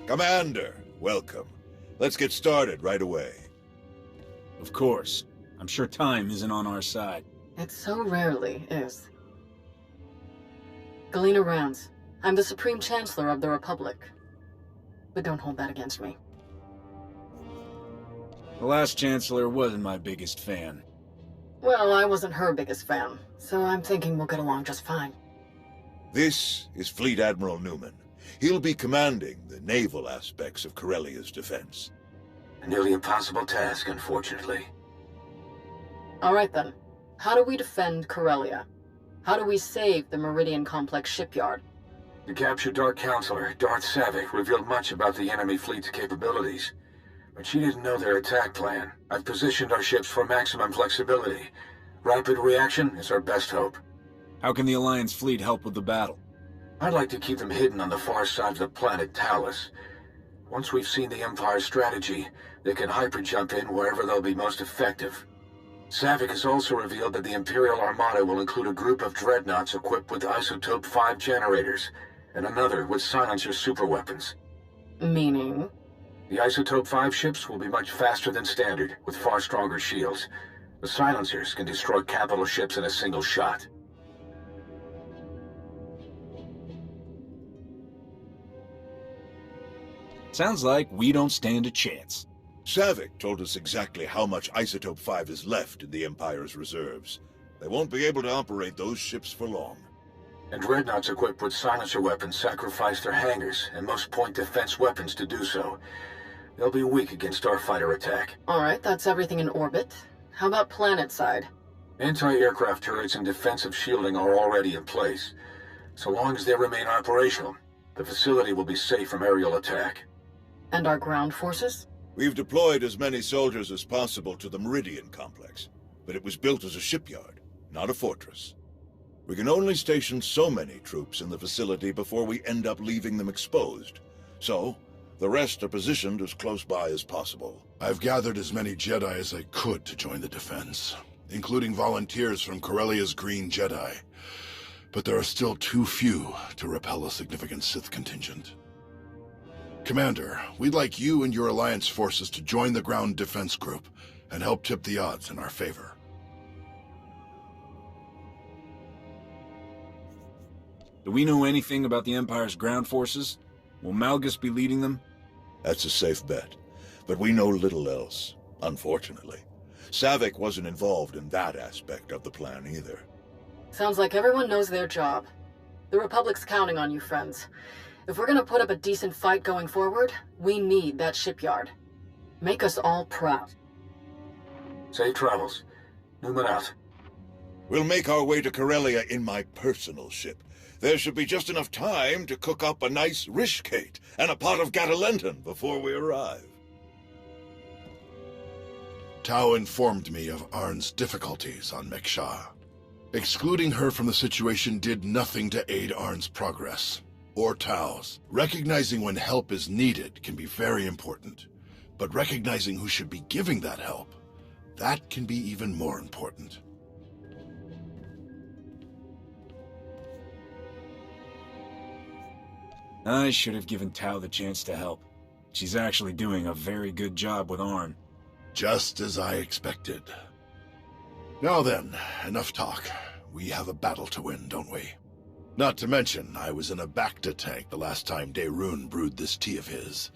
Commander, welcome. Let's get started right away. Of course. I'm sure time isn't on our side. It so rarely is. Galena Rounds. I'm the Supreme Chancellor of the Republic. But don't hold that against me. The last Chancellor wasn't my biggest fan. Well, I wasn't her biggest fan, so I'm thinking we'll get along just fine. This is Fleet Admiral Newman. He'll be commanding the naval aspects of Corellia's defense. A nearly impossible task, unfortunately. Alright then. How do we defend Corellia? How do we save the Meridian Complex shipyard? The captured Dark Counselor, Darth Savick, revealed much about the enemy fleet's capabilities. But she didn't know their attack plan. I've positioned our ships for maximum flexibility. Rapid reaction is our best hope. How can the Alliance fleet help with the battle? I'd like to keep them hidden on the far side of the planet Talus. Once we've seen the Empire's strategy, they can hyper-jump in wherever they'll be most effective. Savick has also revealed that the Imperial Armada will include a group of dreadnoughts equipped with Isotope 5 generators, and another with silencer superweapons. Meaning? The Isotope 5 ships will be much faster than standard, with far stronger shields. The silencers can destroy capital ships in a single shot. Sounds like we don't stand a chance. Savick told us exactly how much Isotope 5 is left in the Empire's reserves. They won't be able to operate those ships for long. And dreadnoughts equipped with silencer weapons sacrifice their hangars and most point defense weapons to do so. They'll be weak against starfighter attack. Alright, that's everything in orbit. How about planet side? Anti-aircraft turrets and defensive shielding are already in place. So long as they remain operational, the facility will be safe from aerial attack. And our ground forces? We've deployed as many soldiers as possible to the Meridian Complex, but it was built as a shipyard, not a fortress. We can only station so many troops in the facility before we end up leaving them exposed. So, the rest are positioned as close by as possible. I've gathered as many Jedi as I could to join the defense, including volunteers from Corellia's Green Jedi. But there are still too few to repel a significant Sith contingent. Commander, we'd like you and your Alliance forces to join the ground defense group and help tip the odds in our favor. Do we know anything about the Empire's ground forces? Will Malgus be leading them? That's a safe bet, but we know little else, unfortunately. Savick wasn't involved in that aspect of the plan either. Sounds like everyone knows their job. The Republic's counting on you, friends. If we're gonna put up a decent fight going forward, we need that shipyard. Make us all proud. Safe travels. Newman out. We'll make our way to Corellia in my personal ship. There should be just enough time to cook up a nice rishkate and a pot of Gatalenton before we arrive. Tao informed me of Arn's difficulties on Meksha. Excluding her from the situation did nothing to aid Arn's progress, or Tao's. Recognizing when help is needed can be very important, but recognizing who should be giving that help, that can be even more important. I should have given Tao the chance to help. She's actually doing a very good job with Arn. Just as I expected. Now then, enough talk. We have a battle to win, don't we? Not to mention, I was in a Bacta tank the last time Daerun brewed this tea of his.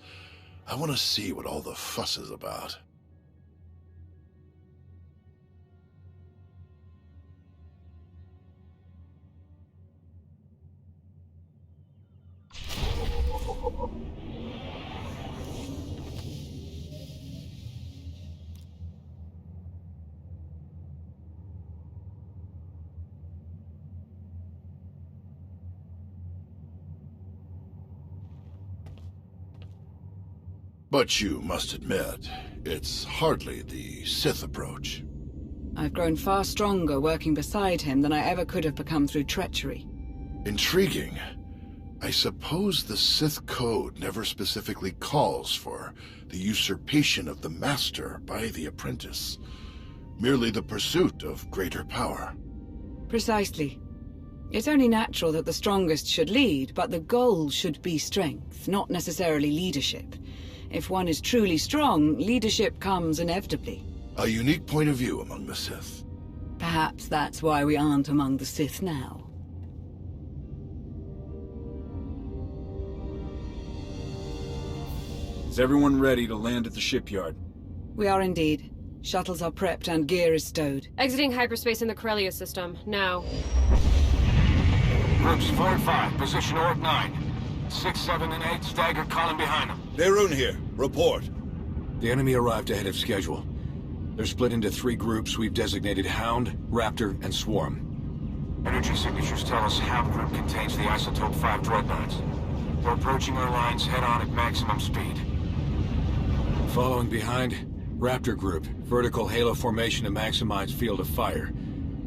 I want to see what all the fuss is about. But you must admit, it's hardly the Sith approach. I've grown far stronger working beside him than I ever could have become through treachery. Intriguing. I suppose the Sith Code never specifically calls for the usurpation of the Master by the apprentice. Merely the pursuit of greater power. Precisely. It's only natural that the strongest should lead, but the goal should be strength, not necessarily leadership. If one is truly strong, leadership comes inevitably. A unique point of view among the Sith. Perhaps that's why we aren't among the Sith now. Is everyone ready to land at the shipyard? We are indeed. Shuttles are prepped and gear is stowed. Exiting hyperspace in the Corellia system, now. Groups 4 and 5, position Orc 9. 6, 7, and 8, staggered column behind them. Beirun here. Report. The enemy arrived ahead of schedule. They're split into 3 groups we've designated Hound, Raptor, and Swarm. Energy signatures tell us Hound group contains the Isotope 5 dreadnoughts. They're approaching our lines head-on at maximum speed. Following behind, Raptor group, vertical halo formation to maximize field of fire.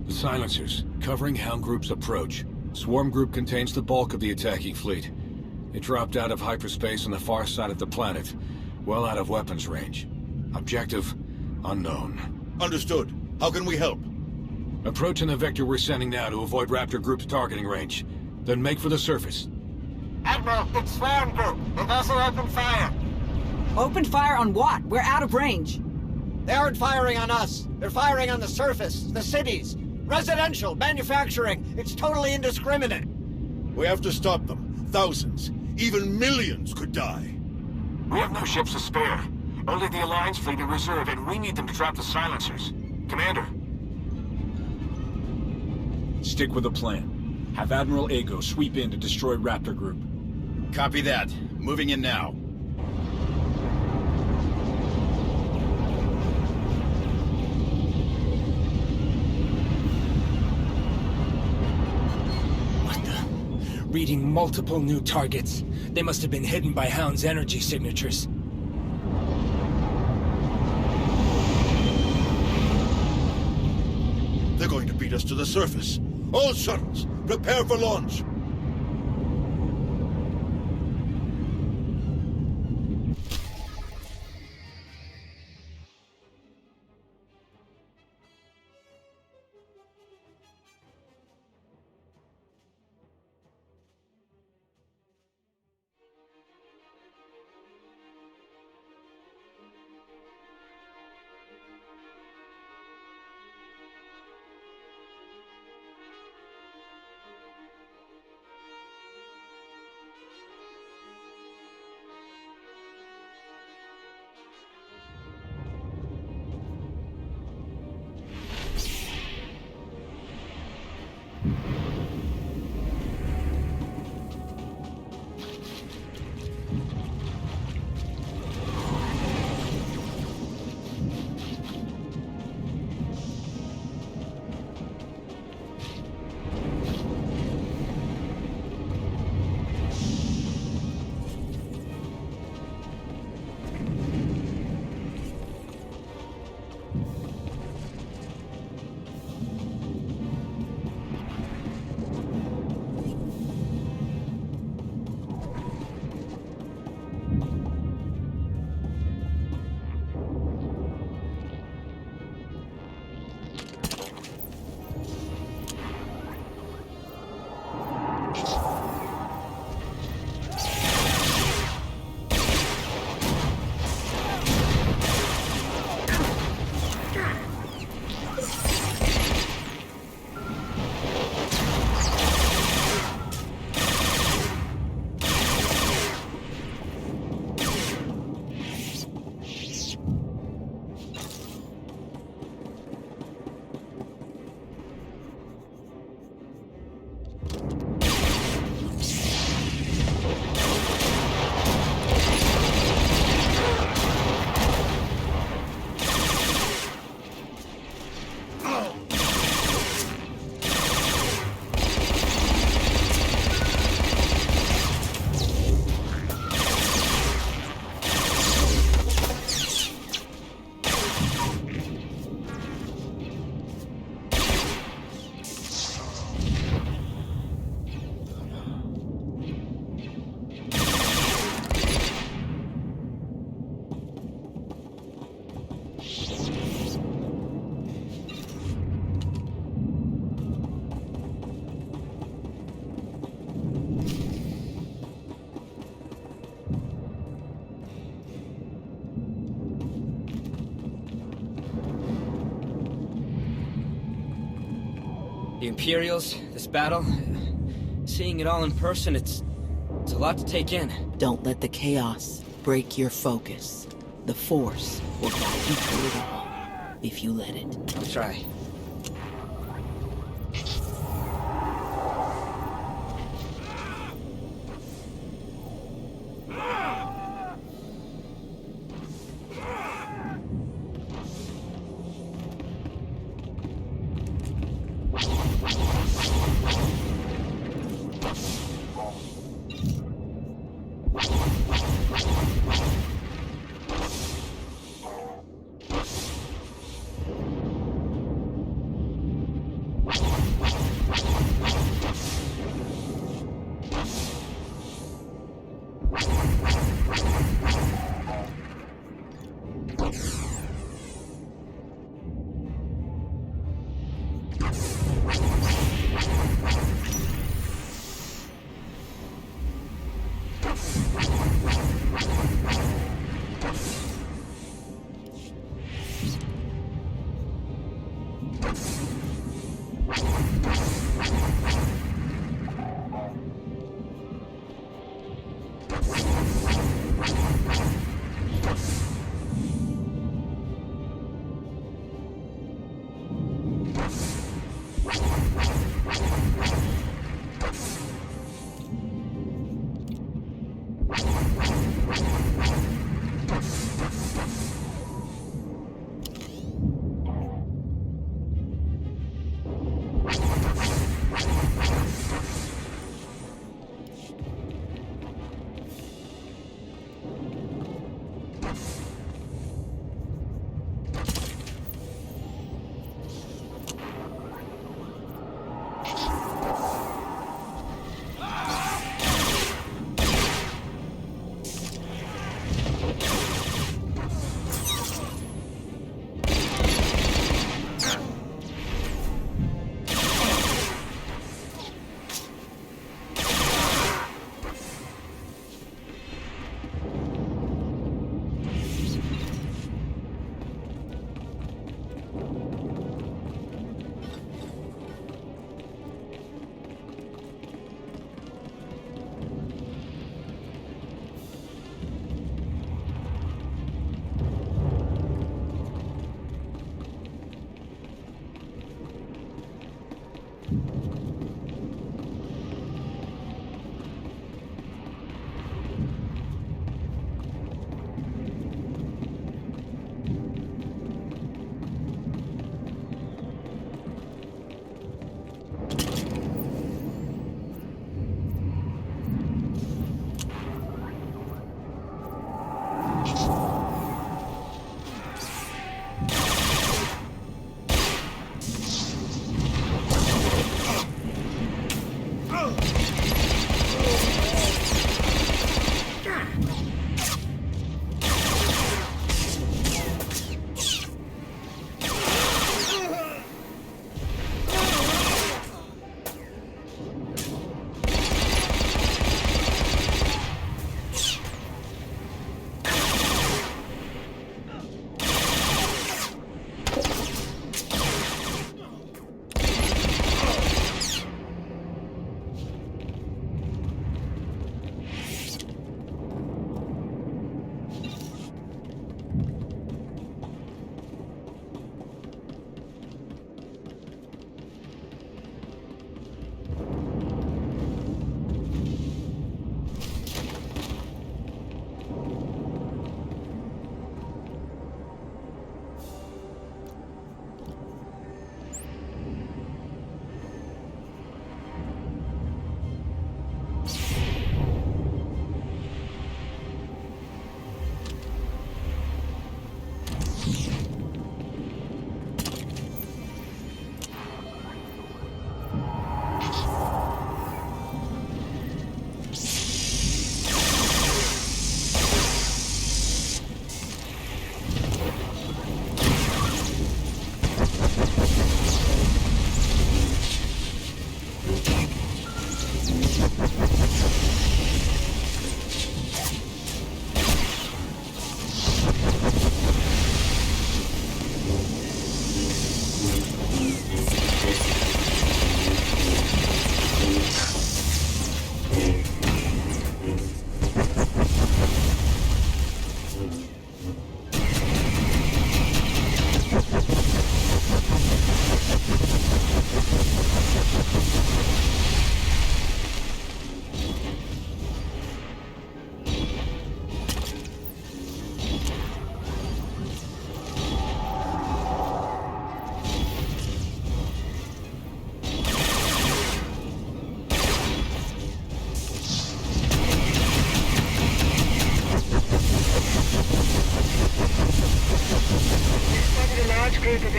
The silencers, covering Hound group's approach. Swarm group contains the bulk of the attacking fleet. It dropped out of hyperspace on the far side of the planet, well out of weapons range. Objective, unknown. Understood. How can we help? Approaching the vector we're sending now to avoid Raptor group's targeting range. Then make for the surface. Admiral, it's Swarm Group. They've also opened fire. Open fire on what? We're out of range. They aren't firing on us. They're firing on the surface, the cities. Residential, manufacturing. It's totally indiscriminate. We have to stop them. Thousands, even millions could die. We have no ships to spare. Only the Alliance fleet in reserve, and we need them to trap the silencers. Commander. Stick with the plan. Have Admiral Ago sweep in to destroy Raptor Group. Copy that. Moving in now. Reading multiple new targets. They must have been hidden by Hound's energy signatures. They're going to beat us to the surface. All shuttles, prepare for launch. The Imperials, this battle, seeing it all in person, it's a lot to take in. Don't let the chaos break your focus. The Force will guide you through it all, if you let it. I'll try.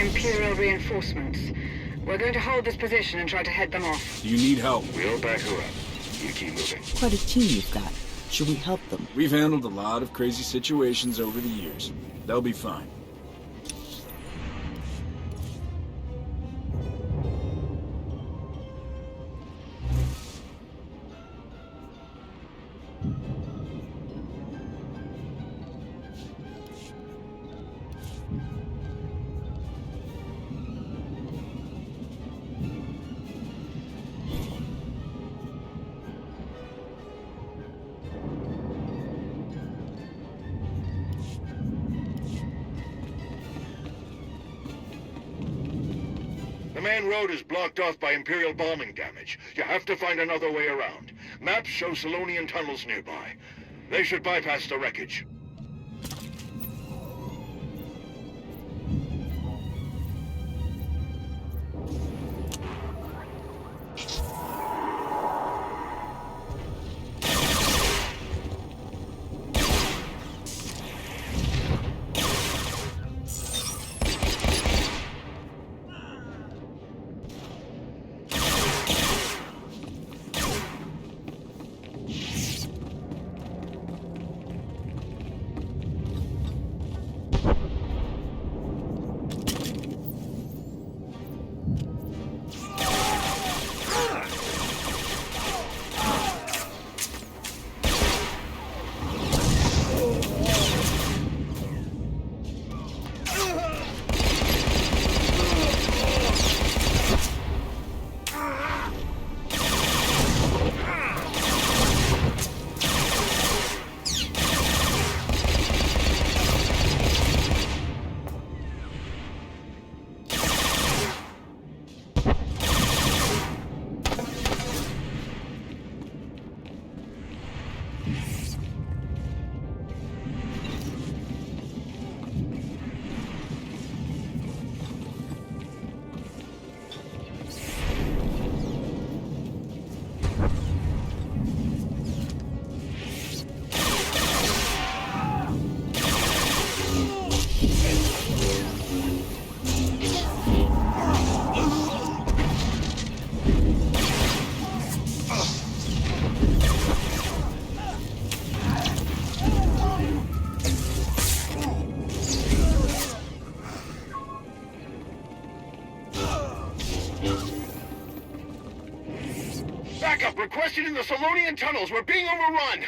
Imperial reinforcements. We're going to hold this position and try to head them off. Do you need help? We'll back her up. You keep moving. Quite a team you've got. Should we help them? We've handled a lot of crazy situations over the years. They'll be fine. The main road is blocked off by Imperial bombing damage. You have to find another way around. Maps show Solonian tunnels nearby. They should bypass the wreckage. Backup requested in the Solonian tunnels. We're being overrun.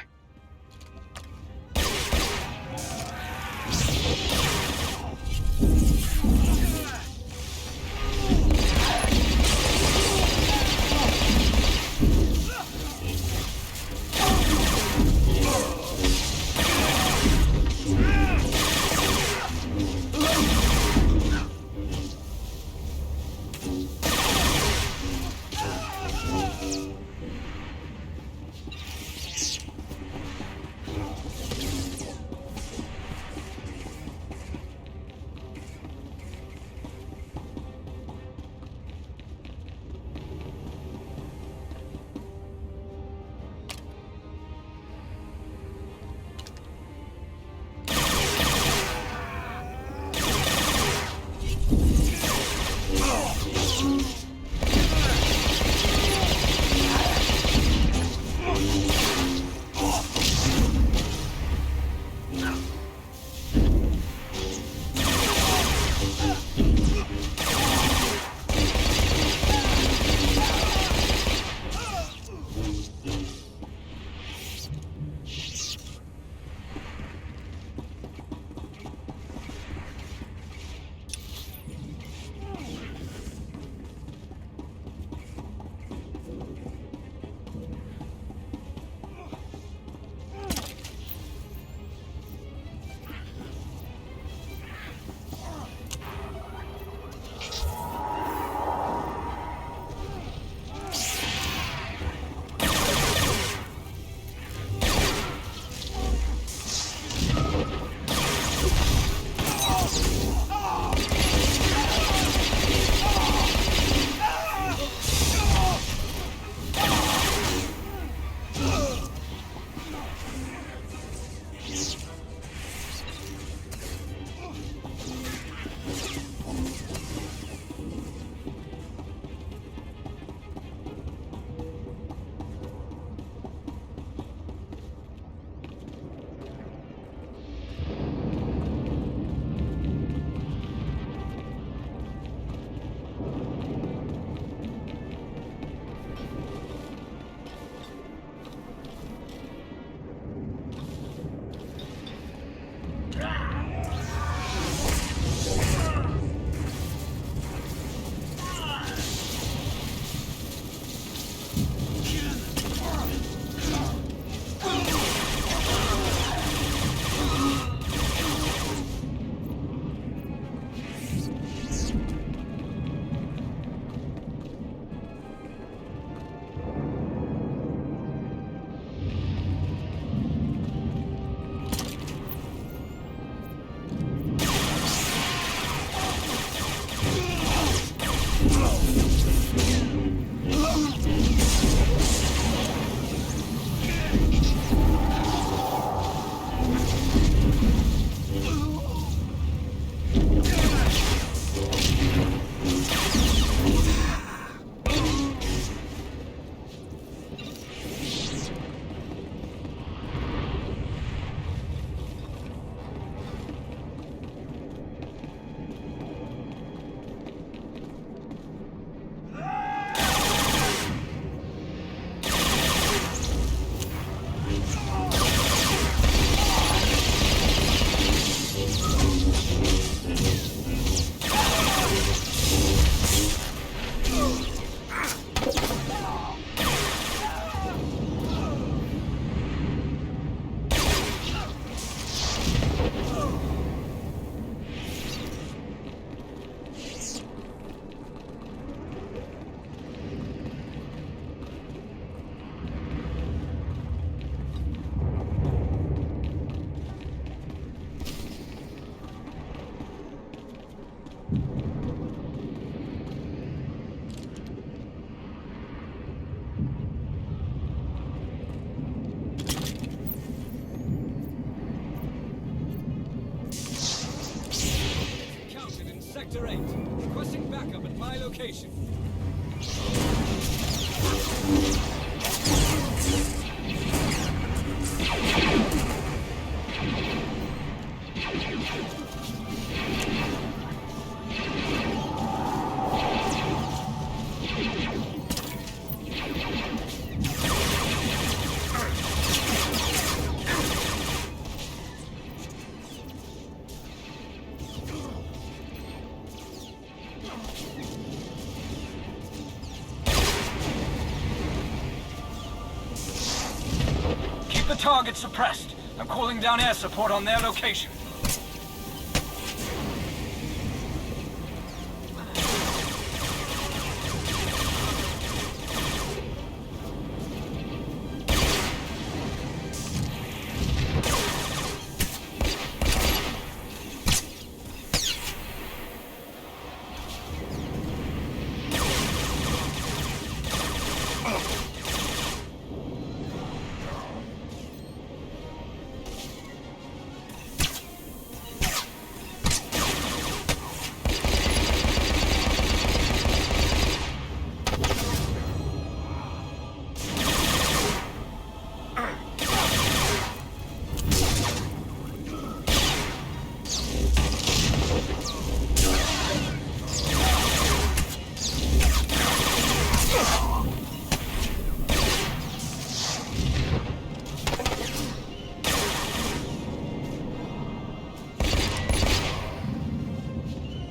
Sector 8. Requesting backup at my location. Keep the target suppressed. I'm calling down air support on their location.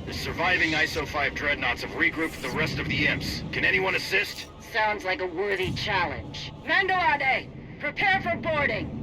Surviving ISO-5 dreadnoughts have regrouped with the rest of the imps. Can anyone assist? Sounds like a worthy challenge. Mandoade, prepare for boarding.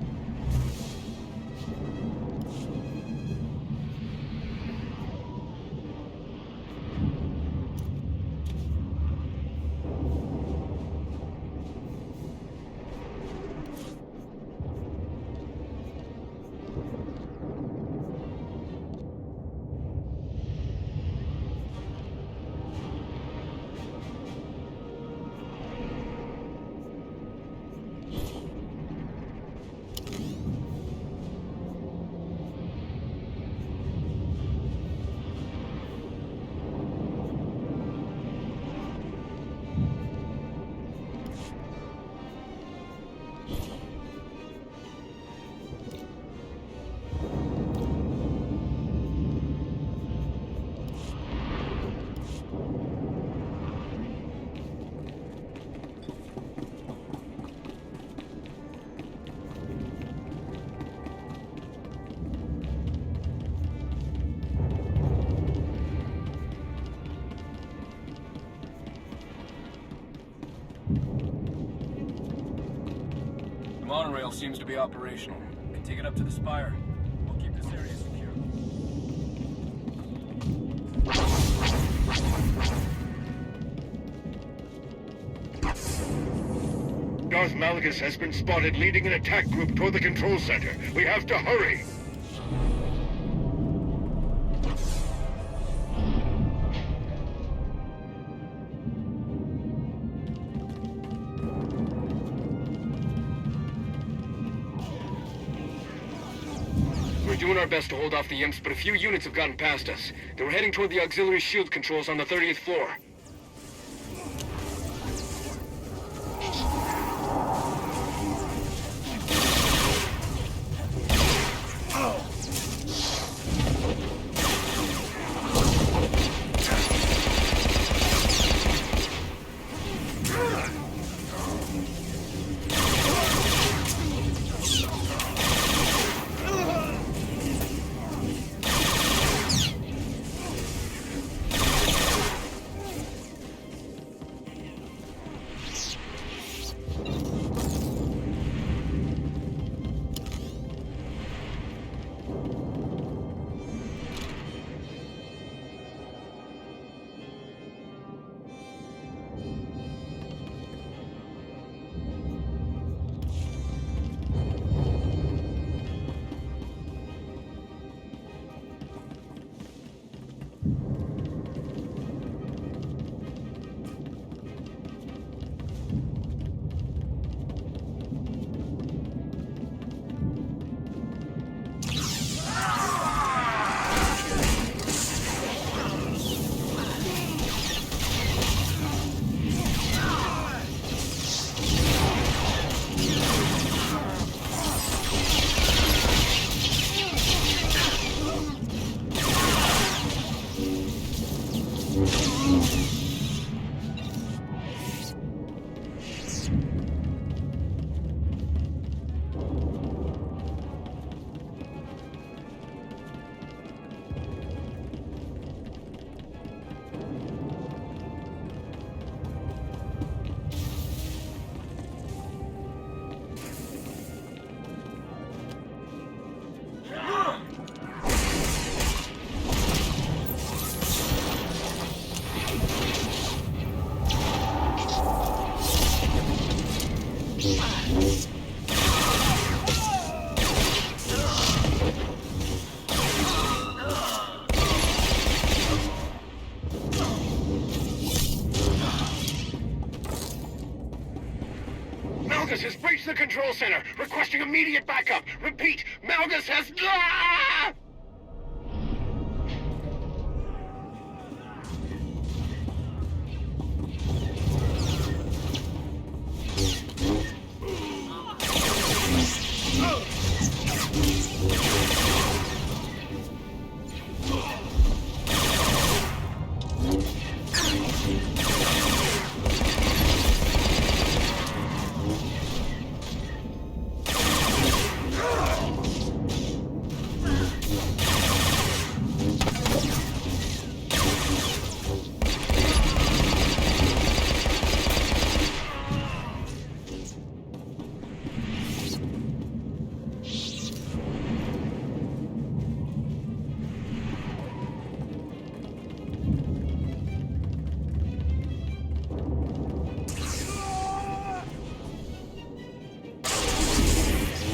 The monorail seems to be operational. We can take it up to the spire. We'll keep this area secure. Darth Malgus has been spotted leading an attack group toward the control center. We have to hurry! We're doing our best to hold off the imps, but a few units have gotten past us. They were heading toward the auxiliary shield controls on the 30th floor. control center, requesting immediate backup. Repeat, Malgus has... Ah!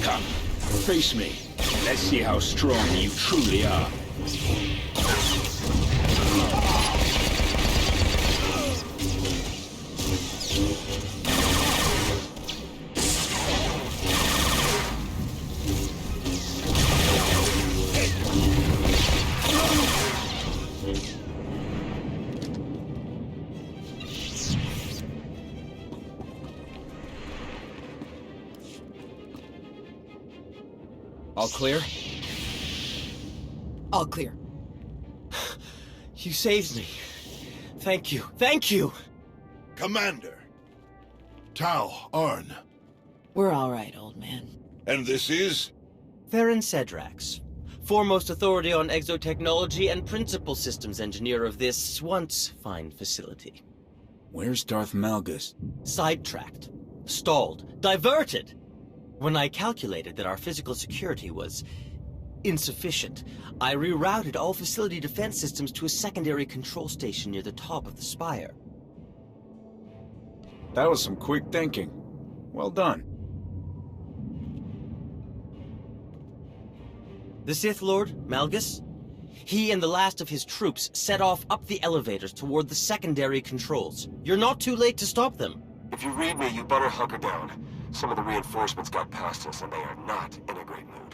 Come, face me. Let's see how strong you truly are. All clear? All clear. You saved me. Thank you. Thank you! Commander! Tau, Arn. We're all right, old man. And this is? Theron Cedrax, foremost authority on exotechnology and principal systems engineer of this once fine facility. Where's Darth Malgus? Sidetracked. Stalled. Diverted! When I calculated that our physical security was insufficient, I rerouted all facility defense systems to a secondary control station near the top of the spire. That was some quick thinking. Well done. The Sith Lord, Malgus? He and the last of his troops set off up the elevators toward the secondary controls. You're not too late to stop them. If you read me, you better hunker down. Some of the reinforcements got past us, and they are not in a great mood.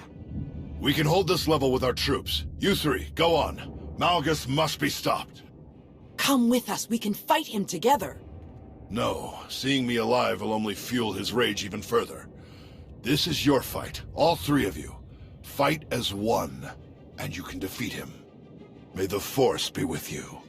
We can hold this level with our troops. You three, go on. Malgus must be stopped. Come with us. We can fight him together. No, seeing me alive will only fuel his rage even further. This is your fight, all three of you. Fight as one, and you can defeat him. May the Force be with you.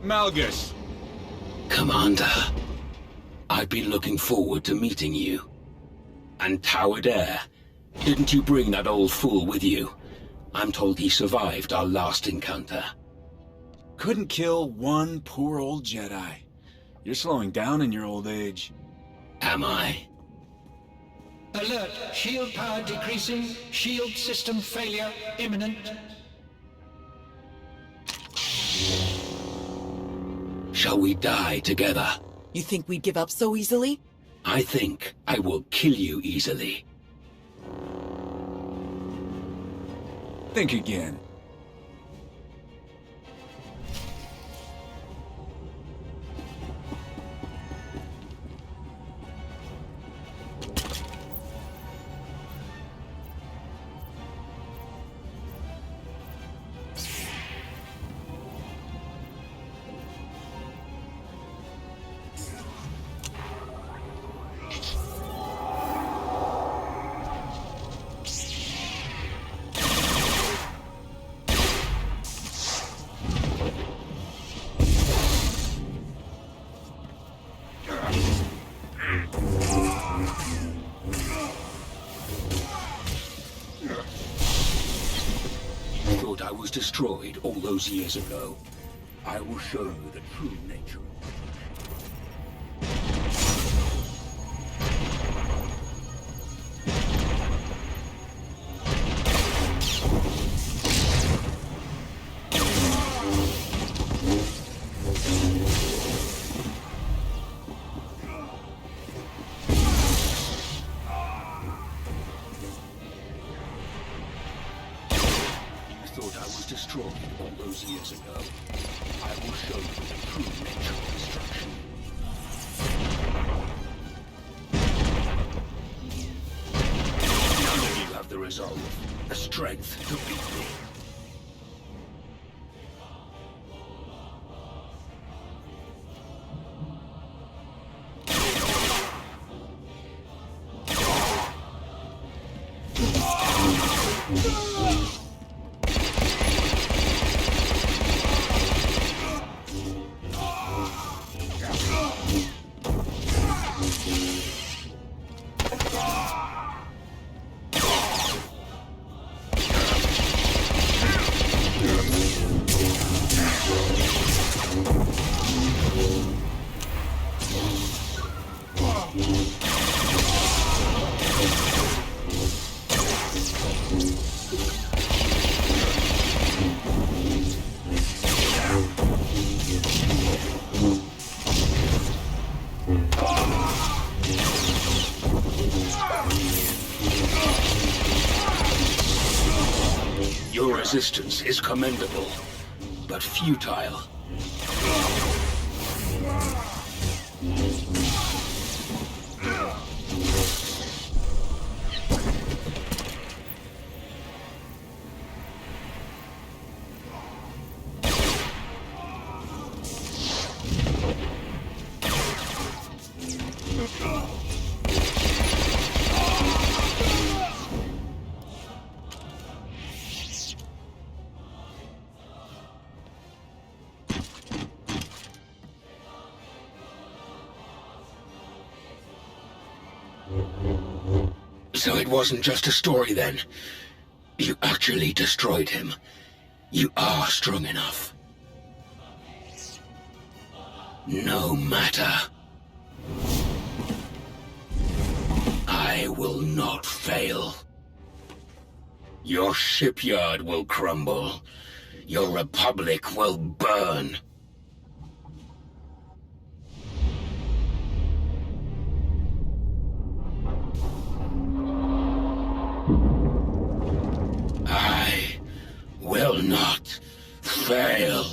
Malgus! Commander, I've been looking forward to meeting you. And Towered Air, didn't you bring that old fool with you? I'm told he survived our last encounter. Couldn't kill one poor old Jedi. You're slowing down in your old age. Am I? Alert! Shield power decreasing. Shield system failure imminent. Shall we die together? You think we'd give up so easily? I think I will kill you easily. Think again. Thought I was destroyed all those years ago. I will show you the true nature. thought I was destroyed all those years ago. I will show you the true nature of destruction. None of you have the resolve, the strength to beat me. Your resistance is commendable, but futile. So it wasn't just a story then. You actually destroyed him. You are strong enough. No matter. I will not fail. Your shipyard will crumble. Your republic will burn. I will not fail.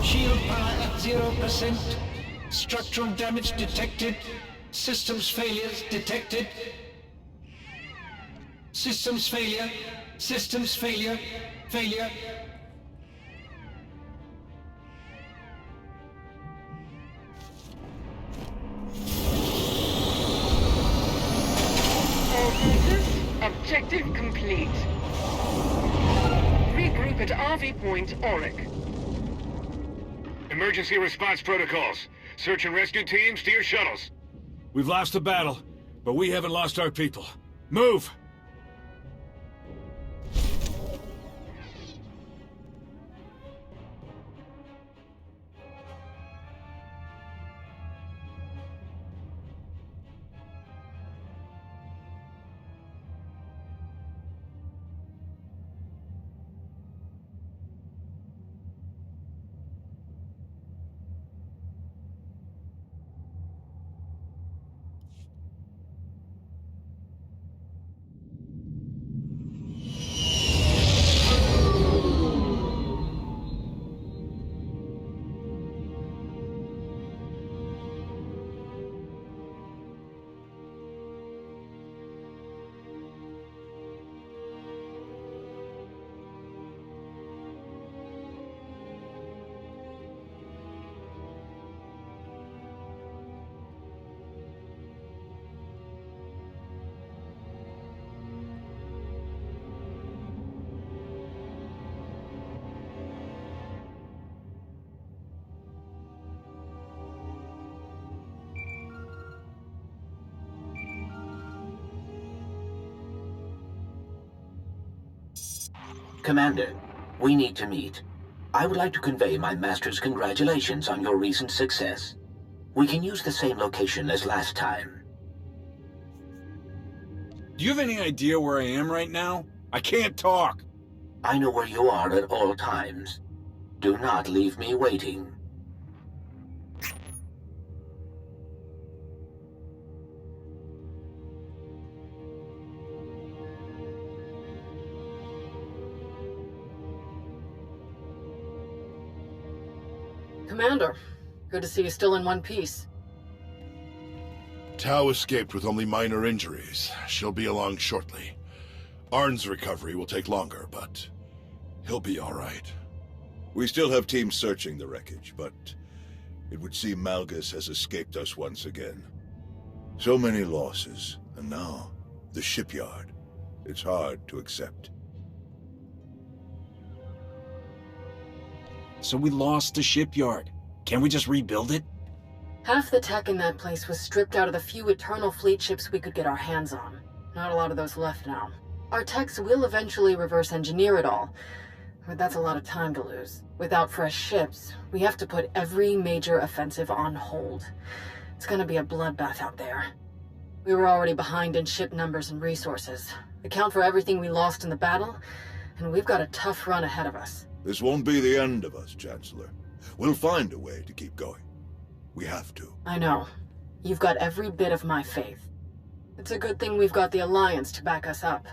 Shield power at 0%. Structural damage detected. Systems failures detected. Systems failure. Systems failure. Failure. All forces, objective complete. Regroup at RV Point, Auric. Emergency response protocols. Search and rescue teams to your shuttles. We've lost the battle, but we haven't lost our people. Move! Commander, we need to meet. I would like to convey my master's congratulations on your recent success. We can use the same location as last time. Do you have any idea where I am right now? I can't talk. I know where you are at all times. Do not leave me waiting. Commander, good to see you still in one piece. Tau escaped with only minor injuries. She'll be along shortly. Arn's recovery will take longer, but he'll be all right. We still have teams searching the wreckage, but it would seem Malgus has escaped us once again. So many losses, and now the shipyard. It's hard to accept. So we lost the shipyard. Can't we just rebuild it? Half the tech in that place was stripped out of the few Eternal Fleet ships we could get our hands on. Not a lot of those left now. Our techs will eventually reverse engineer it all, but that's a lot of time to lose. Without fresh ships, we have to put every major offensive on hold. It's gonna be a bloodbath out there. We were already behind in ship numbers and resources. Account for everything we lost in the battle, and we've got a tough run ahead of us. This won't be the end of us, Chancellor. We'll find a way to keep going. We have to. I know. You've got every bit of my faith. It's a good thing we've got the Alliance to back us up.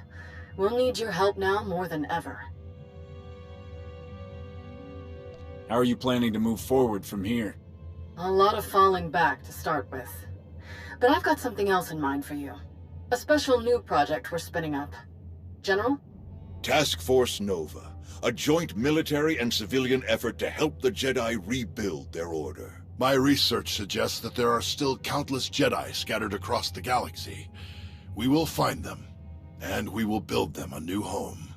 We'll need your help now more than ever. How are you planning to move forward from here? A lot of falling back to start with. But I've got something else in mind for you. A special new project we're spinning up. General? Task Force Nova. A joint military and civilian effort to help the Jedi rebuild their order. My research suggests that there are still countless Jedi scattered across the galaxy. We will find them, and we will build them a new home.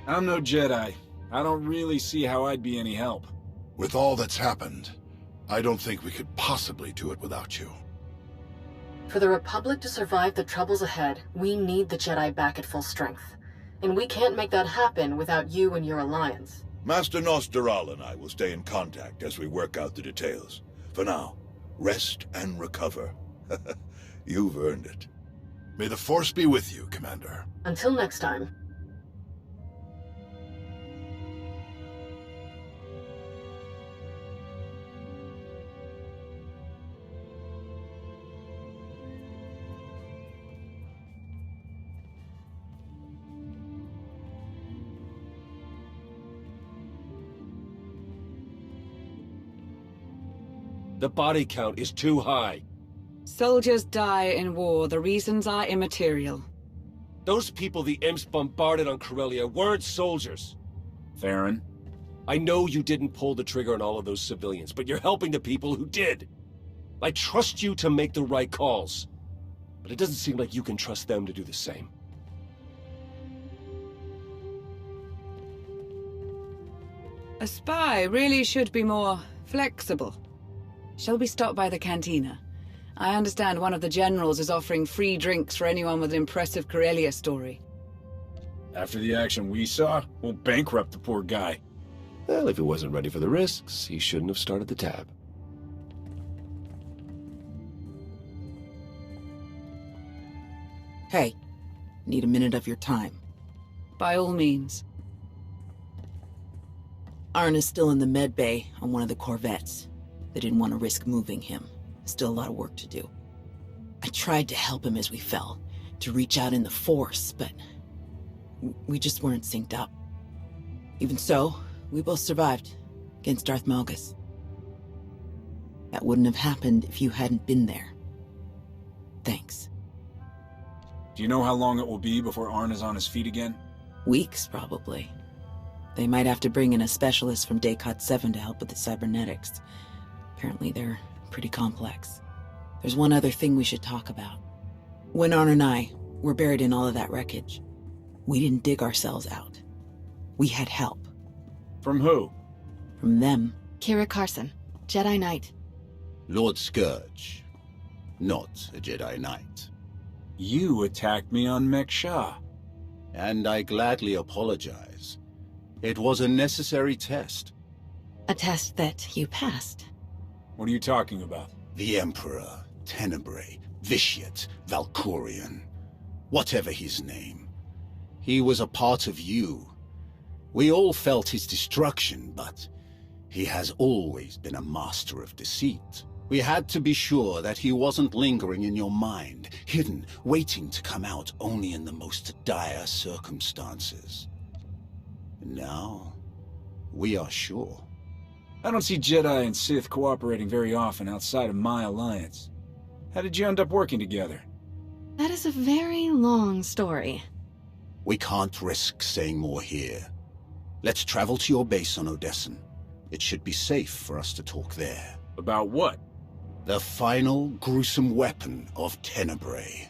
I'm no Jedi. I don't really see how I'd be any help. With all that's happened, I don't think we could possibly do it without you. For the Republic to survive the troubles ahead, we need the Jedi back at full strength. And we can't make that happen without you and your Alliance. Master Nosteral and I will stay in contact as we work out the details. For now, rest and recover. You've earned it. May the Force be with you, Commander. Until next time. The body count is too high. Soldiers die in war. The reasons are immaterial. Those people the Imps bombarded on Corellia weren't soldiers. Theron? I know you didn't pull the trigger on all of those civilians, but you're helping the people who did. I trust you to make the right calls, but it doesn't seem like you can trust them to do the same. A spy really should be more flexible. Shall we stop by the cantina? I understand one of the generals is offering free drinks for anyone with an impressive Corellia story. After the action we saw, we'll bankrupt the poor guy. Well, if he wasn't ready for the risks, he shouldn't have started the tab. Hey, need a minute of your time. By all means. Arn is still in the med bay on one of the Corvettes. They didn't want to risk moving him. Still a lot of work to do. I tried to help him as we fell, to reach out in the Force, but we just weren't synced up. Even so, we both survived against Darth Malgus. That wouldn't have happened if you hadn't been there. Thanks. Do you know how long it will be before Arn is on his feet again? Weeks, probably. They might have to bring in a specialist from Daycot 7 to help with the cybernetics. Apparently they're pretty complex. There's one other thing we should talk about. When Arn and I were buried in all of that wreckage, we didn't dig ourselves out. We had help. From who? From them. Kira Carson, Jedi Knight. Lord Scourge. Not a Jedi Knight. You attacked me on Mek-Sha. And I gladly apologize. It was a necessary test. A test that you passed. What are you talking about? The Emperor, Tenebrae, Vitiate, Valkorian, whatever his name. He was a part of you. We all felt his destruction, but he has always been a master of deceit. We had to be sure that he wasn't lingering in your mind, hidden, waiting to come out only in the most dire circumstances. And now, we are sure. I don't see Jedi and Sith cooperating very often outside of my alliance. How did you end up working together? That is a very long story. We can't risk saying more here. Let's travel to your base on Odessen. It should be safe for us to talk there. About what? The final gruesome weapon of Tenebrae.